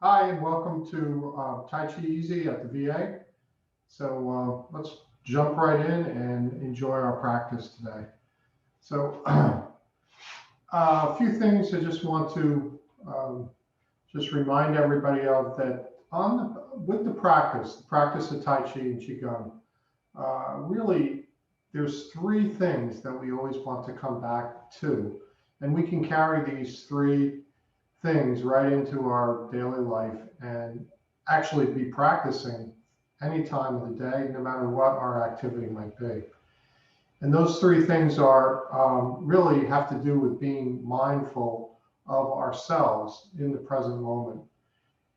Hi, and welcome to Tai Chi Easy at the VA. Let's jump right in and enjoy our practice today. So a few things I just want to just remind everybody of that with the practice of Tai Chi and Qigong, really there's three things that we always want to come back to. And we can carry these three things right into our daily life and actually be practicing any time of the day, no matter what our activity might be. And those three things are really have to do with being mindful of ourselves in the present moment.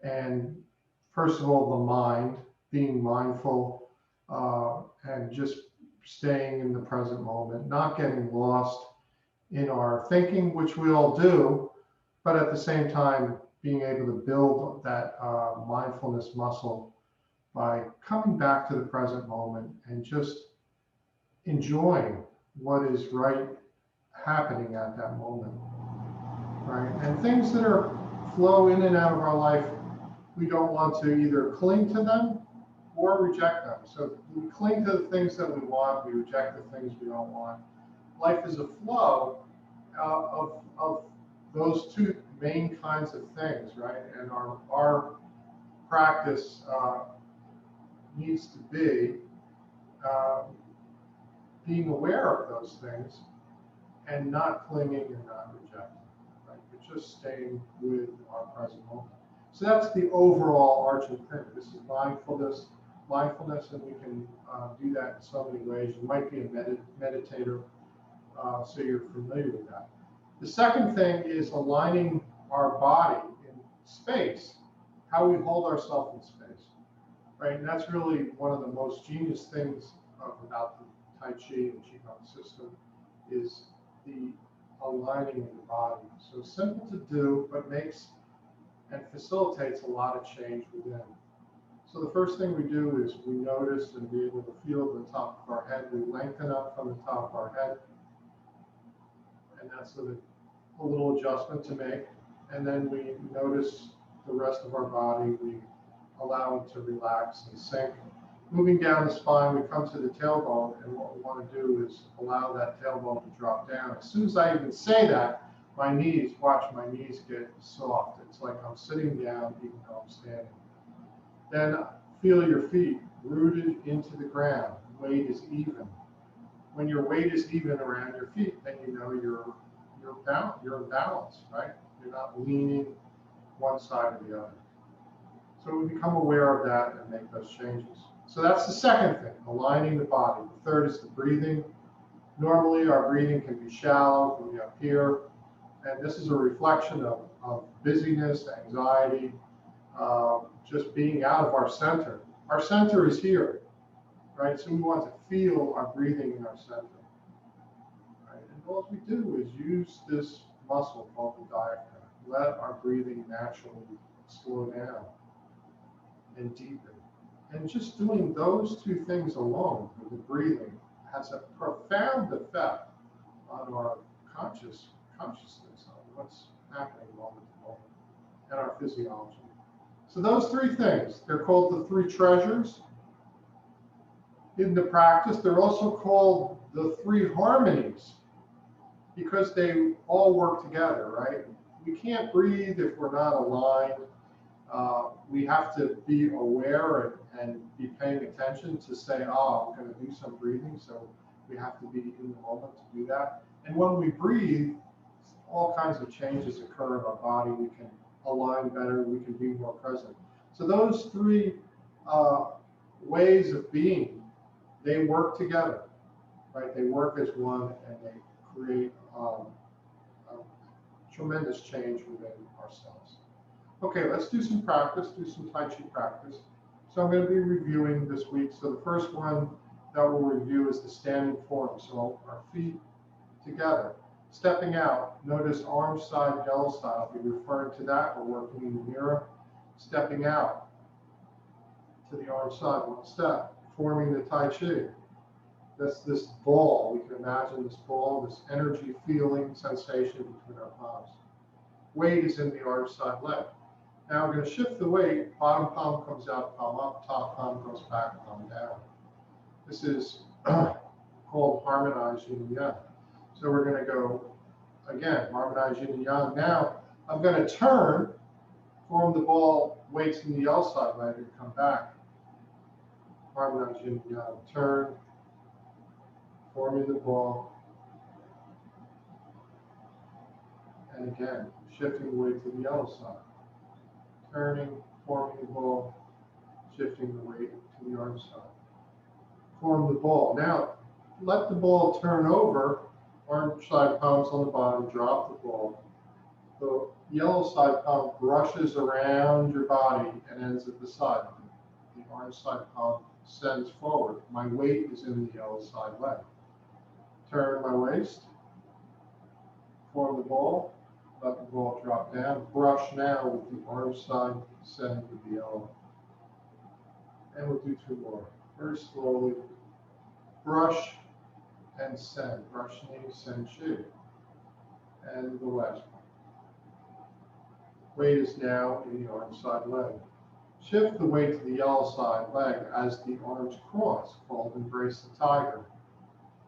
And first of all, the mind, being mindful and just staying in the present moment, not getting lost in our thinking, which we all do, but at the same time, being able to build that mindfulness muscle by coming back to the present moment and just enjoying what is right happening at that moment, right? And things that are flow in and out of our life, we don't want to either cling to them or reject them. So we cling to the things that we want, we reject the things we don't want. Life is a flow of those two main kinds of things, right? And our practice needs to be uh, being aware of those things and not clinging and not rejecting, right? But just staying with our present moment. So that's the overall arching thing. This is mindfulness, and we can do that in so many ways. You might be a meditator, so you're familiar with that. The second thing is aligning our body in space, how we hold ourselves in space, right? And that's really one of the most genius things about the Tai Chi and Qigong system is the aligning of the body. So simple to do, but makes and facilitates a lot of change within. So the first thing we do is we notice and be able to feel the top of our head. We lengthen up from the top of our head, and that's a little adjustment to make. And then we notice the rest of our body. We allow it to relax and sink. Moving down the spine, we come to the tailbone, and what we want to do is allow that tailbone to drop down. As soon as I even say that, my knees get soft. It's like I'm sitting down even though I'm standing. Then feel your feet rooted into the ground. Weight is even. When your weight is even around your feet, then you know you're in balance, right? You're not leaning one side or the other. So we become aware of that and make those changes. So that's the second thing, aligning the body. The third is the breathing. Normally our breathing can be shallow, can be up here, and this is a reflection of busyness, anxiety, just being out of our center. Our center is here, right? So we want to feel our breathing in our center. And all we do is use this muscle called the diaphragm. Let our breathing naturally slow down and deepen. And just doing those two things alone with the breathing has a profound effect on our consciousness, on what's happening moment to moment, and our physiology. So those three things, they're called the three treasures in the practice. They're also called the three harmonies because they all work together, right? We can't breathe if we're not aligned. We have to be aware and be paying attention to say, oh, I'm going to do some breathing. So we have to be in the moment to do that. And when we breathe, all kinds of changes occur in our body. We can align better. We can be more present. So those three ways of being, they work together, right? They work as one, and they create a tremendous change within ourselves. Okay, let's do some practice, do some Tai Chi practice. So I'm going to be reviewing this week. So the first one that we'll review is the standing form. So our feet together. Stepping out, notice arm side, yellow side. I'll be referring to that. We're working in the mirror. Stepping out to the arm side, one step, forming the Tai Chi. That's this ball. We can imagine this ball, this energy, feeling, sensation between our palms. Weight is in the arm side leg. Now we're going to shift the weight. Bottom palm comes out, palm up, top palm goes back, palm down. This is called harmonized yin and yang. So we're going to go, again, harmonized yin and yang. Now I'm going to turn, form the ball, weights in the L side leg, and come back. Harmonized yin and yang. Turn, forming the ball, and again, shifting the weight to the L side. Turning, forming the ball, shifting the weight to the arm side. Form the ball. Now, let the ball turn over, arm side palms on the bottom, drop the ball. The yellow side palm brushes around your body and ends at the side. The arm side palm sends forward. My weight is in the yellow side leg. Turn my waist, form the ball, let the ball drop down. Brush now with the arm side, send with the yellow. And we'll do 2 more. Very slowly. Brush and send. Brush knee, send shin. And the last one. Weight is now in the arm side leg. Shift the weight to the yellow side leg as the arms cross, called embrace the tiger.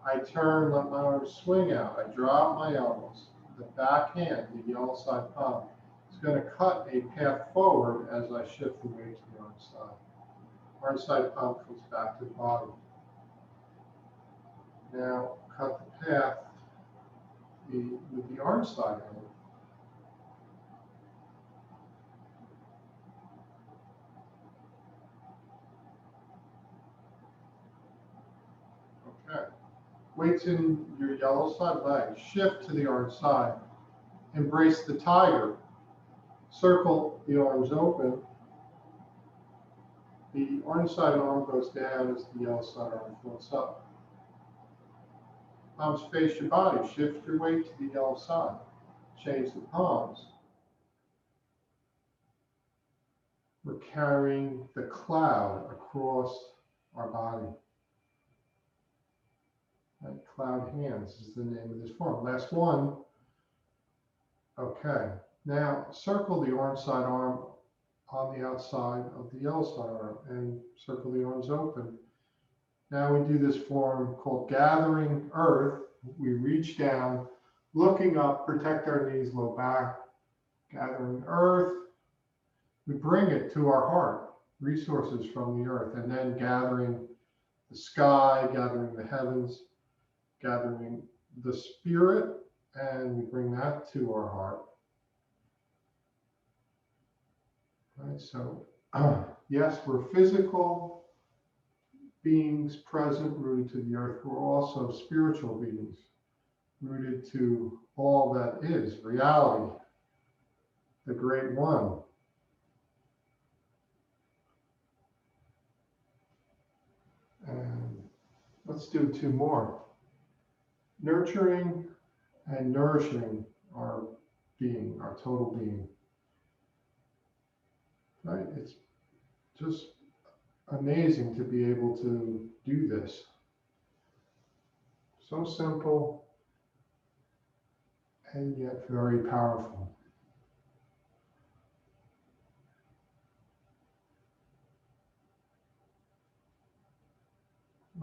I turn, let my arms swing out. I drop my elbows. The back hand, the yellow side palm, is going to cut a path forward as I shift the weight to the arm side. Arm side palm comes back to the bottom. Now cut the path with the arm side hand. Okay. Weights in your yellow side leg. Shift to the arm side. Embrace the tiger. Circle the arms open. The arm side arm goes down as the yellow side arm floats up. Palms face your body. Shift your weight to the yellow side. Change the palms. We're carrying the cloud across our body. Right? Cloud hands is the name of this form. Last one. Okay. Now circle the arm side arm on the outside of the yellow side arm and circle the arms open. Now we do this form called gathering earth. We reach down, looking up, protect our knees, low back. Gathering earth. We bring it to our heart, resources from the earth, and then gathering the sky, gathering the heavens, gathering the spirit, and we bring that to our heart. Right, so yes, we're physical beings present, rooted to the earth. We're also spiritual beings, rooted to all that is reality, the great one. And let's do 2 more. Nurturing and nourishing our being, our total being. Right? It's just amazing to be able to do this. So simple and yet very powerful.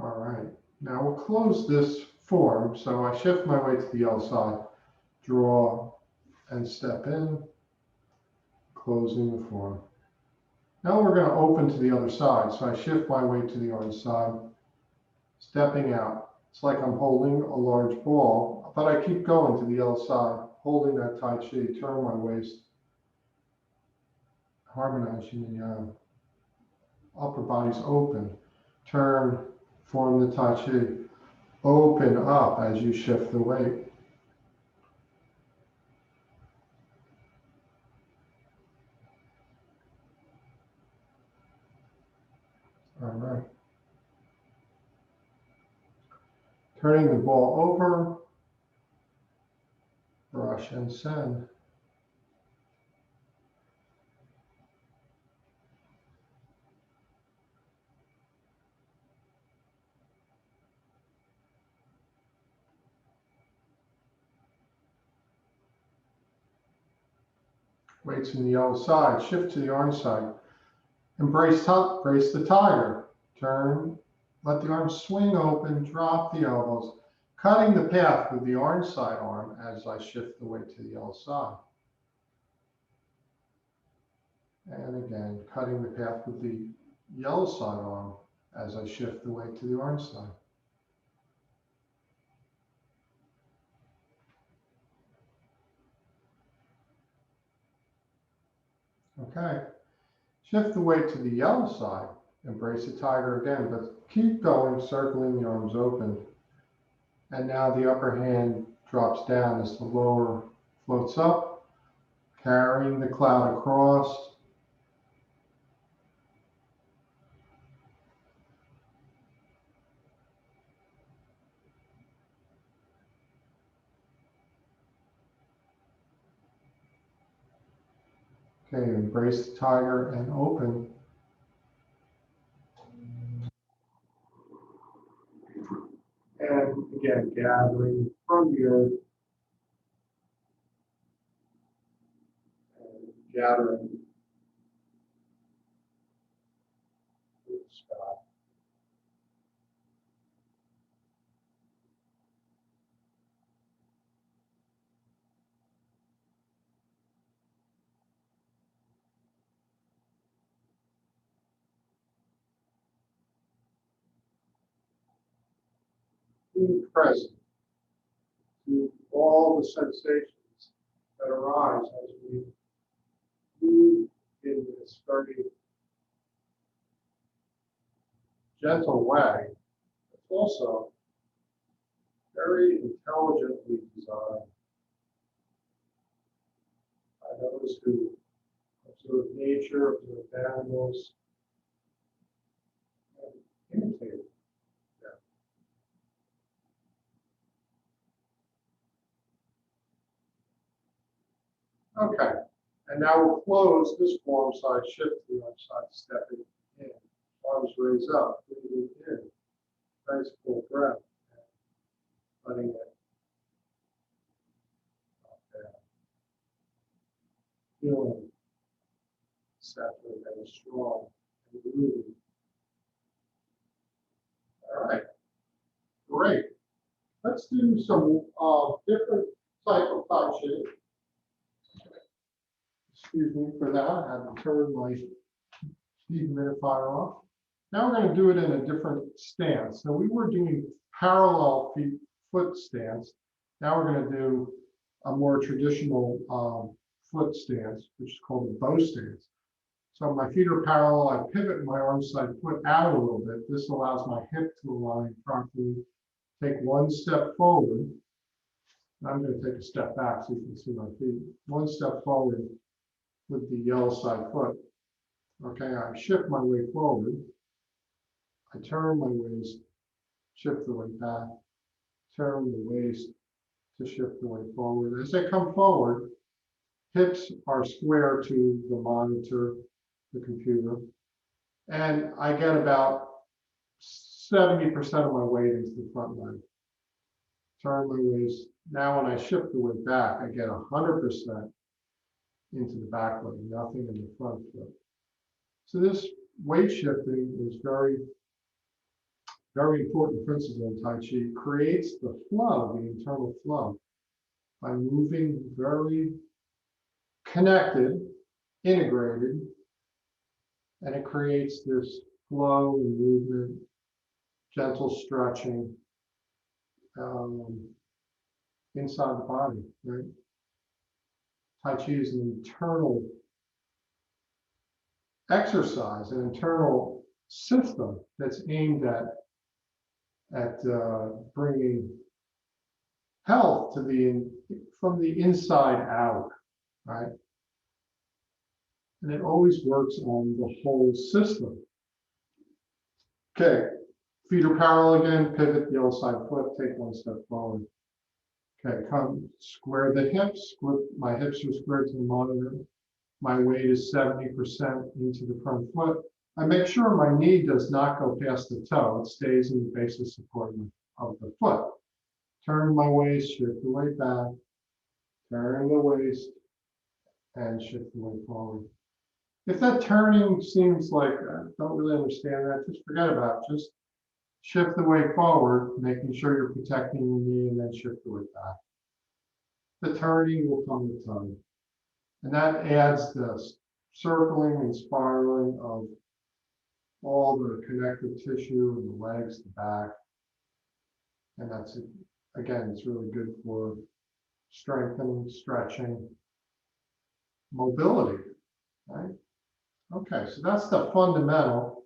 All right, now we'll close this form. So I shift my weight to the L side, draw and step in, closing the form. Now we're going to open to the other side. So I shift my weight to the arm side, stepping out. It's like I'm holding a large ball, but I keep going to the L side, holding that Tai Chi, turn my waist, harmonize yin and yang. Upper body's open, turn, form the Tai Chi, open up as you shift the weight. All right. Turning the ball over, brush and send. Weights in the yellow side, shift to the orange side. Brace the tiger. Turn, let the arms swing open, drop the elbows, cutting the path with the orange side arm as I shift the weight to the yellow side. And again, cutting the path with the yellow side arm as I shift the weight to the orange side. Okay. Shift the weight to the yellow side. Embrace the tiger again, but keep going, circling the arms open. And now the upper hand drops down as the lower floats up, carrying the cloud across. Okay, embrace the tiger and open. And again, gathering from the earth. And gathering to the sky. Being present to all the sensations that arise as we move in this very gentle way. It's also very intelligently designed by those who observe nature, observe animals, and imitate them. Okay, and now we'll close this form side, shift to the other side, stepping in. Arms raise up, breathing in. Nice full breath. Letting it up down. Feeling saturated and strong and moving. All right, great. Let's do some different type of Tai Chi. Excuse me for that. I had to turn my dehumidifier off. Now we're going to do it in a different stance. So we were doing parallel foot stance. Now we're going to do a more traditional foot stance, which is called a bow stance. So my feet are parallel. I pivot my arm side foot out a little bit. This allows my hip to align properly. Take one step forward. I'm going to take a step back so you can see my feet. One step forward with the yellow side foot. Okay, I shift my weight forward. I turn my waist, shift the weight back, turn the waist to shift the weight forward. As I come forward, hips are square to the monitor, the computer, and I get about 70% of my weight into the front leg. Turn my waist. Now when I shift the weight back, I get 100% into the back leg, nothing in the front foot. So this weight shifting is very important principle in Tai Chi. It creates the flow, the internal flow, by moving very connected, integrated, and it creates this flow and movement, gentle stretching inside the body, right? Tai Chi is an internal exercise, an internal system that's aimed at bringing health to from the inside out, right? And it always works on the whole system. Okay, feet are parallel again, pivot the other side foot, take one step forward. Okay, come square the hips, my hips are squared to the monitor. My weight is 70% into the front foot. I make sure my knee does not go past the toe. It stays in the base of support of the foot. Turn my waist, shift the weight back, turn the waist, and shift the weight forward. If that turning seems like I don't really understand that, just forget about it. Just shift the weight forward, making sure you're protecting your knee, and then shift the weight back. The turning will come with time. And that adds the circling and spiraling of all the connective tissue in the legs, the back. And that's, again, it's really good for strengthening, stretching, mobility, right? Okay, so that's the fundamental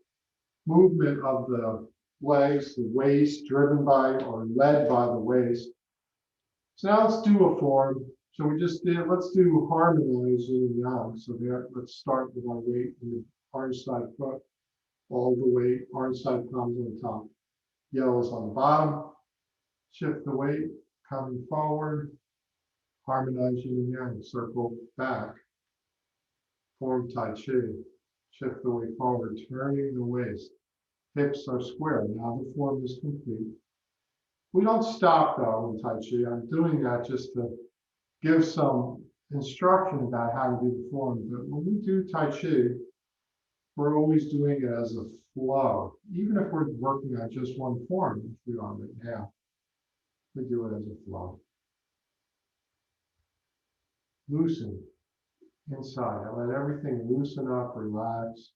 movement of the legs, the waist, driven by or led by the waist. So now let's do a form. So we just did, let's do harmonize yin and yang. So there, let's start with our weight in the orange side foot, all the weight, orange side palms on top, yellows on the bottom. Shift the weight, coming forward, harmonize yin and yang, circle back, form Tai Chi. Shift the weight forward, turning the waist. Hips are square. Now the form is complete. We don't stop though in Tai Chi. I'm doing that just to give some instruction about how to do the form. But when we do Tai Chi, we're always doing it as a flow. Even if we're working on just one form, which we are right now, we do it as a flow. Loosen inside. I let everything loosen up, relax.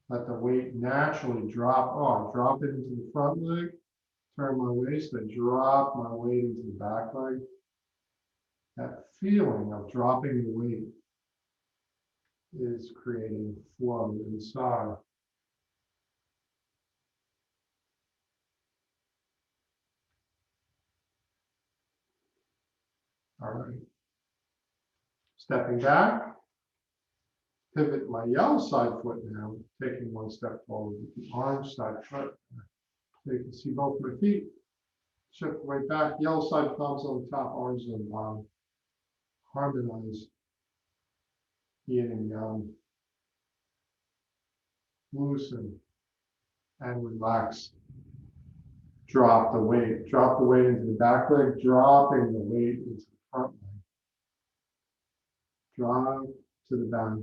Let the weight naturally drop off. Drop it into the front leg. Turn my waist, I drop my weight into the back leg. That feeling of dropping the weight is creating flow inside. All right. Stepping back, pivot my yellow side foot now, taking one step forward with the orange side foot. So you can see both my feet. Shift right back, yellow side palms on the top, orange on the bottom. Harmonize yin and yang. Loosen and relax. Drop the weight. Drop the weight into the back leg, dropping the weight into the front leg. Drop to the back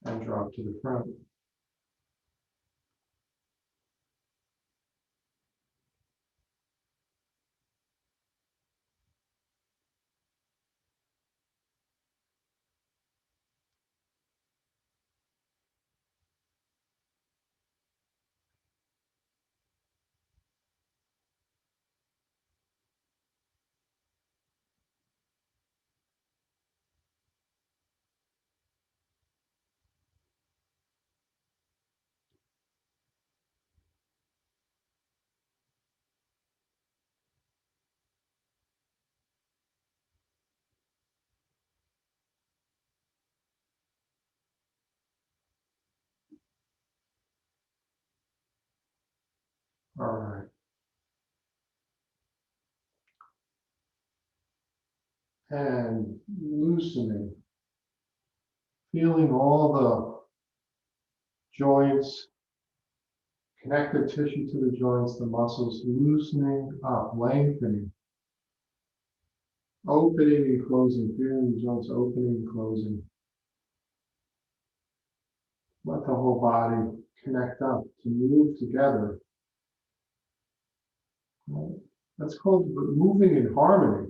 and drop to the front. All right. And loosening. Feeling all the joints, connective tissue to the joints, the muscles loosening up, lengthening. Opening and closing, feeling the joints opening and closing. Let the whole body connect up to move together. Right? That's called moving in harmony,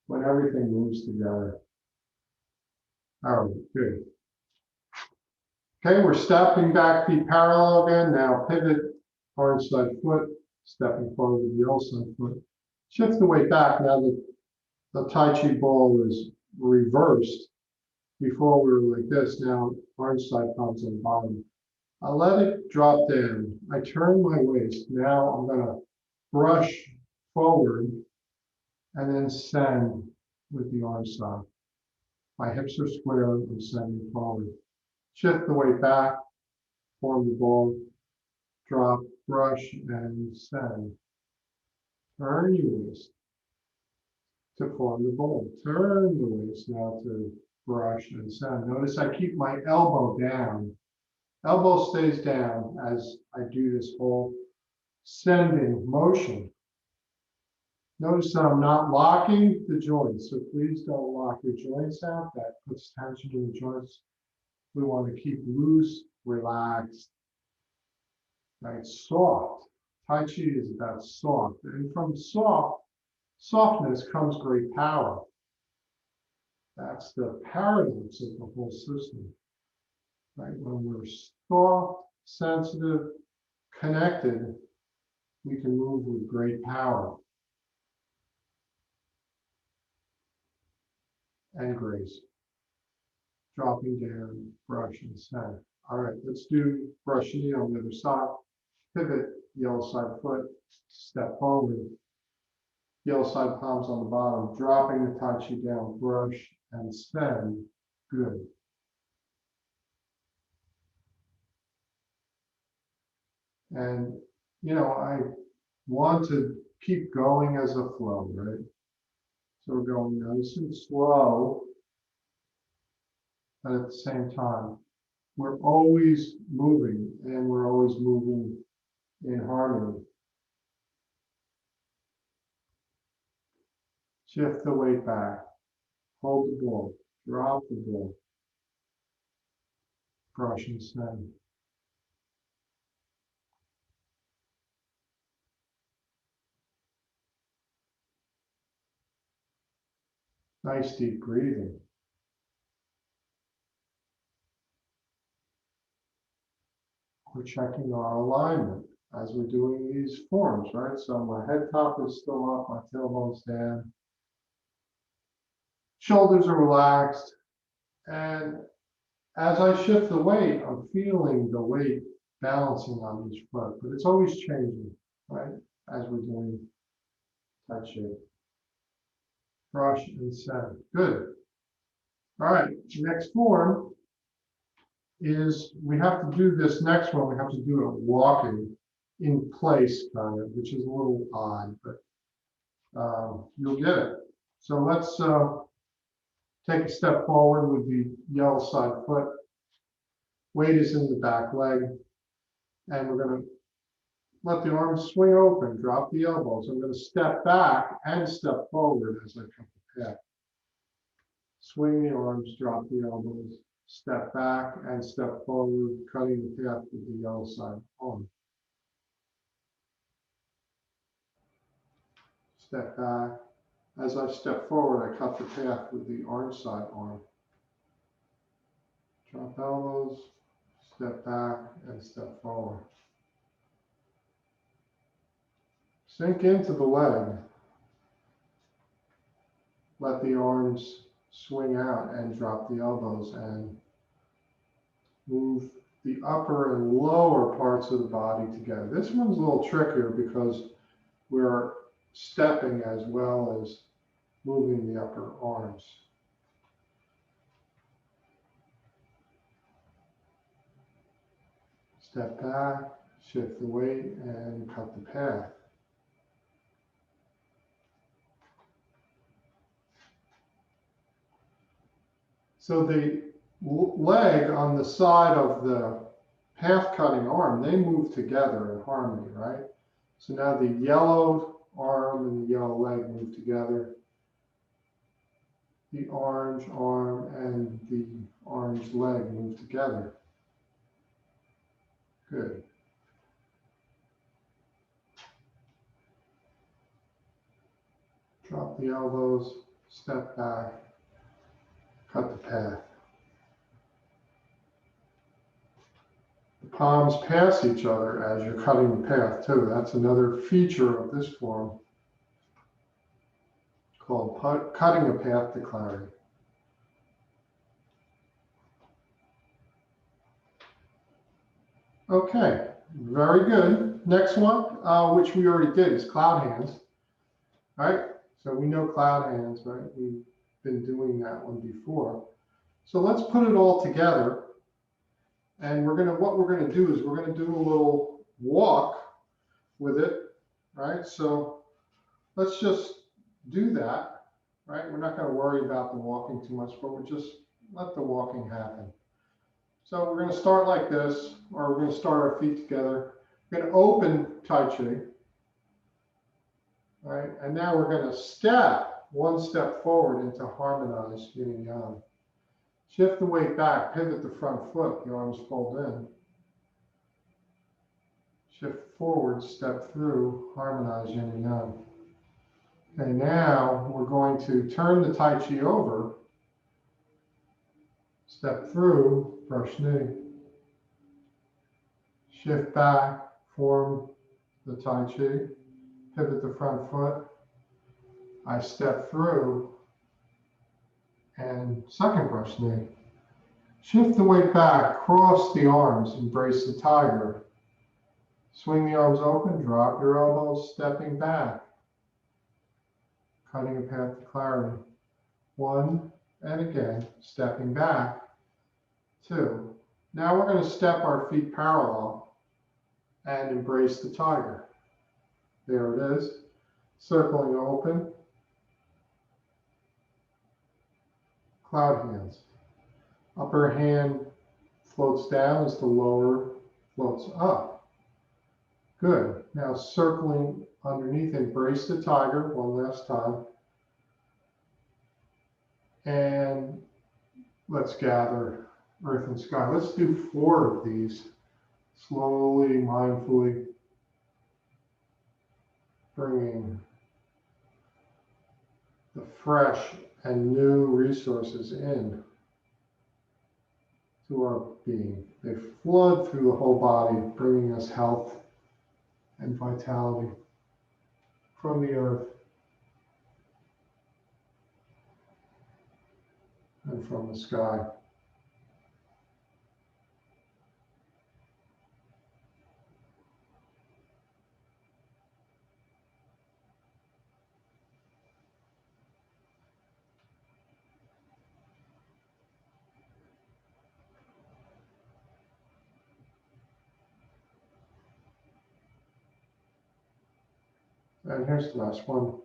when everything moves together. All right, good. Okay, we're stepping back, feet parallel again. Now pivot, orange side foot, stepping forward with the yellow side foot. Shift the weight back. Now the Tai Chi ball is reversed. Before we were like this, now orange side palms on the bottom. I let it drop down. I turn my waist. Now I'm gonna brush forward and then send with the orange side. My hips are square, I'm sending forward. Shift the weight back, form the ball, drop, brush, and send. Turn your waist to form the ball. Turn the waist now to brush and send. Notice I keep my elbow down. Elbow stays down as I do this whole sending motion. Notice that I'm not locking the joints, so please don't lock your joints out. That puts tension in the joints. We want to keep loose, relaxed, right? Soft. Tai Chi is about soft. And from softness comes great power. That's the paradox of the whole system, right? When we're soft, sensitive, connected, we can move with great power and grace. Dropping down, brush and send. All right, let's do brush knee on the other side. Pivot, yellow side foot, step forward. Yellow side palms on the bottom, dropping the Tai Chi down, brush and send. Good. And, I want to keep going as a flow, right? So we're going nice and slow, but at the same time, we're always moving and we're always moving in harmony. Shift the weight back, hold the ball, drop the ball, brush and send. Nice deep breathing. We're checking our alignment as we're doing these forms, right? So my head top is still up, my tailbone's down. Shoulders are relaxed. And as I shift the weight, I'm feeling the weight balancing on each foot, but it's always changing, right? As we're doing Tai Chi. Brush and send. Good. All right, next form is we have to do this next one. We have to do it walking in place, kind of, which is a little odd, but you'll get it. So let's take a step forward with the yellow side foot. Weight is in the back leg. And we're going to let the arms swing open, drop the elbows. I'm going to step back and step forward as I cut the path. Swing the arms, drop the elbows, step back and step forward, cutting the path with the yellow side arm. Step back. As I step forward, I cut the path with the orange side arm. Drop elbows, step back and step forward. Sink into the leg. Let the arms swing out and drop the elbows and move the upper and lower parts of the body together. This one's a little trickier because we're stepping as well as moving the upper arms. Step back, shift the weight, and cut the path. So the leg on the side of the path cutting arm, they move together in harmony, right? So now the yellow arm and the yellow leg move together. The orange arm and the orange leg move together. Good. Drop the elbows, step back, cut the path. The palms pass each other as you're cutting the path too. That's another feature of this form called cutting a path to clarity. Okay, very good. Next one, which we already did, is cloud hands. All right, so we know cloud hands, right? We've been doing that one before. So let's put it all together. And what we're gonna do is we're gonna do a little walk with it, right? So let's just do that, right? We're not gonna worry about the walking too much, but we'll just let the walking happen. So we're gonna start like this, or we're gonna start our feet together. We're gonna open Tai Chi, All right, and now we're going to step one step forward into harmonized yin and yang. Shift the weight back, pivot the front foot, the arms fold in. Shift forward, step through, harmonize yin and yang. Okay, now we're going to turn the Tai Chi over, step through, brush knee. Shift back, form the Tai Chi, pivot the front foot. I step through and second brush knee. Shift the weight back, cross the arms, embrace the tiger. Swing the arms open, drop your elbows, stepping back. Cutting a path to clarity. 1, and again, stepping back. 2. Now we're going to step our feet parallel and embrace the tiger. There it is. Circling open. Cloud hands. Upper hand floats down as the lower floats up. Good. Now circling underneath, embrace the tiger one last time. And let's gather earth and sky. Let's do 4 of these. Slowly, mindfully bringing the fresh and new resources in to our being. They flood through the whole body, bringing us health and vitality from the earth and from the sky. And here's the last one.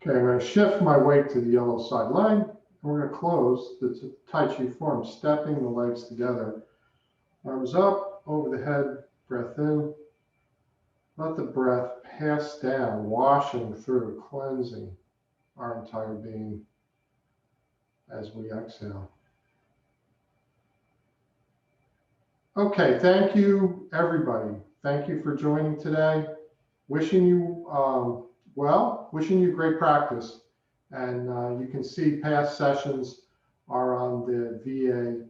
Okay, I'm going to shift my weight to the yellow side line. And we're going to close the Tai Chi form, stepping the legs together. Arms up, over the head, breath in. Let the breath pass down, washing through, cleansing our entire being as we exhale. Okay, thank you, everybody. Thank you for joining today. Wishing you wishing you great practice. And you can see past sessions are on the VA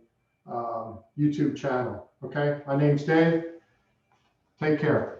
YouTube channel. Okay, my name's Dave. Take care.